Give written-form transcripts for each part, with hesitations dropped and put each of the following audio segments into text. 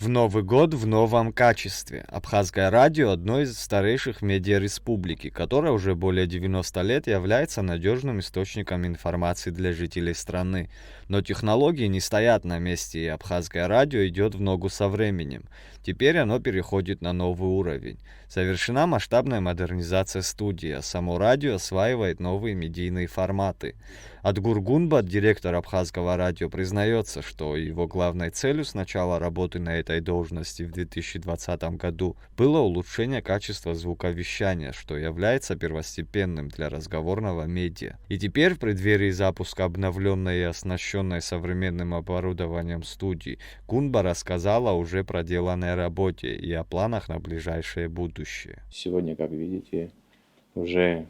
В Новый год в новом качестве. Абхазское радио– одно из старейших медиа республики, которое уже более 90 лет является надежным источником информации для жителей страны. Но технологии не стоят на месте, и абхазское радио идет в ногу со временем. Теперь оно переходит на новый уровень. Совершена масштабная модернизация студии, а само радио осваивает новые медийные форматы. Адгур Гунбат, директор абхазского радио, признается, что его главной целью с начала работы на этой должности в 2020 году было улучшение качества звуковещания, что является первостепенным для разговорного медиа. И теперь в преддверии запуска обновленной и оснащенной современным оборудованием студии, Гунба рассказала о уже проделанной работе и о планах на ближайшее будущее. Сегодня, как видите, уже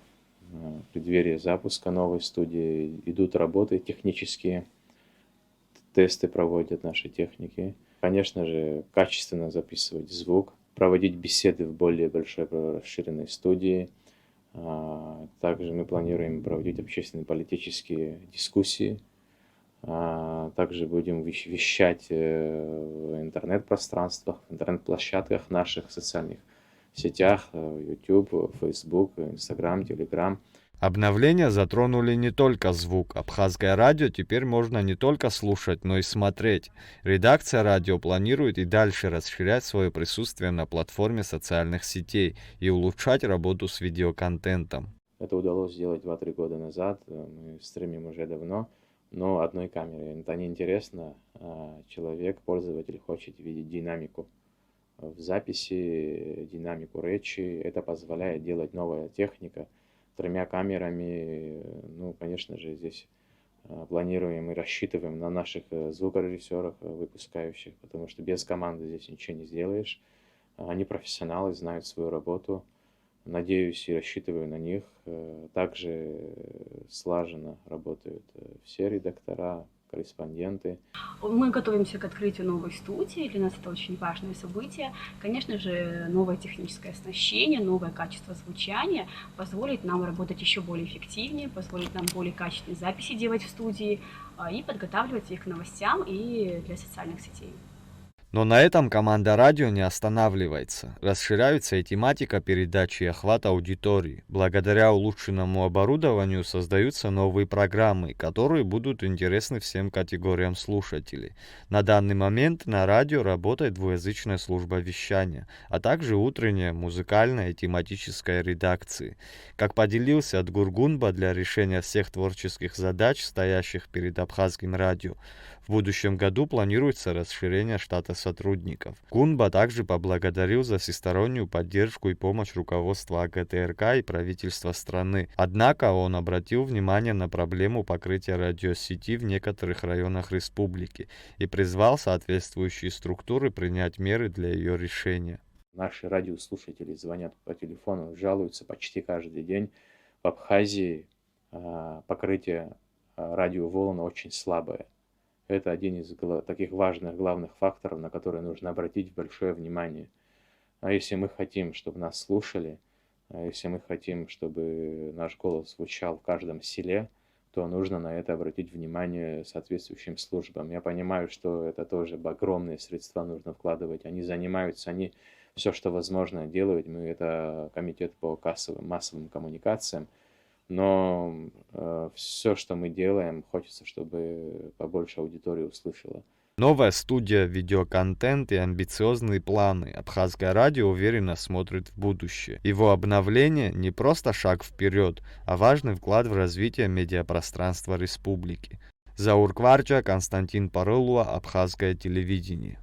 в преддверии запуска новой студии идут работы технические, тесты проводят наши техники. Конечно же, качественно записывать звук, проводить беседы в более большой расширенной студии. Также мы планируем проводить общественно-политические дискуссии. Также будем вещать в интернет-пространствах, в интернет-площадках наших социальных сетях, YouTube, Facebook, Instagram, Telegram. Обновления затронули не только звук. Абхазское радио теперь можно не только слушать, но и смотреть. Редакция радио планирует и дальше расширять свое присутствие на платформе социальных сетей и улучшать работу с видеоконтентом. Это удалось сделать 2-3 года назад, мы стримим уже давно, но одной камерой. Это неинтересно, человек, пользователь хочет видеть динамику в записи, динамику речи. Это позволяет делать новая техника. 3 камерами, ну, конечно же, здесь планируем и рассчитываем на наших звукорежиссеров, выпускающих, потому что без команды здесь ничего не сделаешь. Они профессионалы, знают свою работу. Надеюсь и рассчитываю на них. Также слаженно работают все редактора, корреспонденты. Мы готовимся к открытию новой студии, для нас это очень важное событие. Конечно же, новое техническое оснащение, новое качество звучания позволит нам работать еще более эффективнее, позволит нам более качественные записи делать в студии и подготавливать их к новостям и для социальных сетей. Но на этом команда радио не останавливается. Расширяется и тематика передачи и охват аудитории. Благодаря улучшенному оборудованию создаются новые программы, которые будут интересны всем категориям слушателей. На данный момент на радио работает двуязычная служба вещания, а также утренняя, музыкальная и тематическая редакции. Как поделился Адгур Гунба, для решения всех творческих задач, стоящих перед абхазским радио, в будущем году планируется расширение штата сотрудников. Гунба также поблагодарил за всестороннюю поддержку и помощь руководства АГТРК и правительства страны. Однако он обратил внимание на проблему покрытия радиосети в некоторых районах республики и призвал соответствующие структуры принять меры для ее решения. Наши радиослушатели звонят по телефону, жалуются почти каждый день. В Абхазии покрытие радиоволн очень слабое. Это один из таких важных главных факторов, на которые нужно обратить большое внимание. А если мы хотим, чтобы нас слушали, если мы хотим, чтобы наш голос звучал в каждом селе, то нужно на это обратить внимание соответствующим службам. Я понимаю, что это тоже огромные средства нужно вкладывать. Они занимаются, они все, что возможно, делают. Это комитет по массовым коммуникациям. Но все, что мы делаем, хочется, чтобы побольше аудитории услышала. Новая студия, видеоконтент и амбициозные планы. Абхазское радио уверенно смотрит в будущее. Его обновление не просто шаг вперед, а важный вклад в развитие медиапространства республики. Заур Кварча, Константин Парылуа, Абхазское телевидение.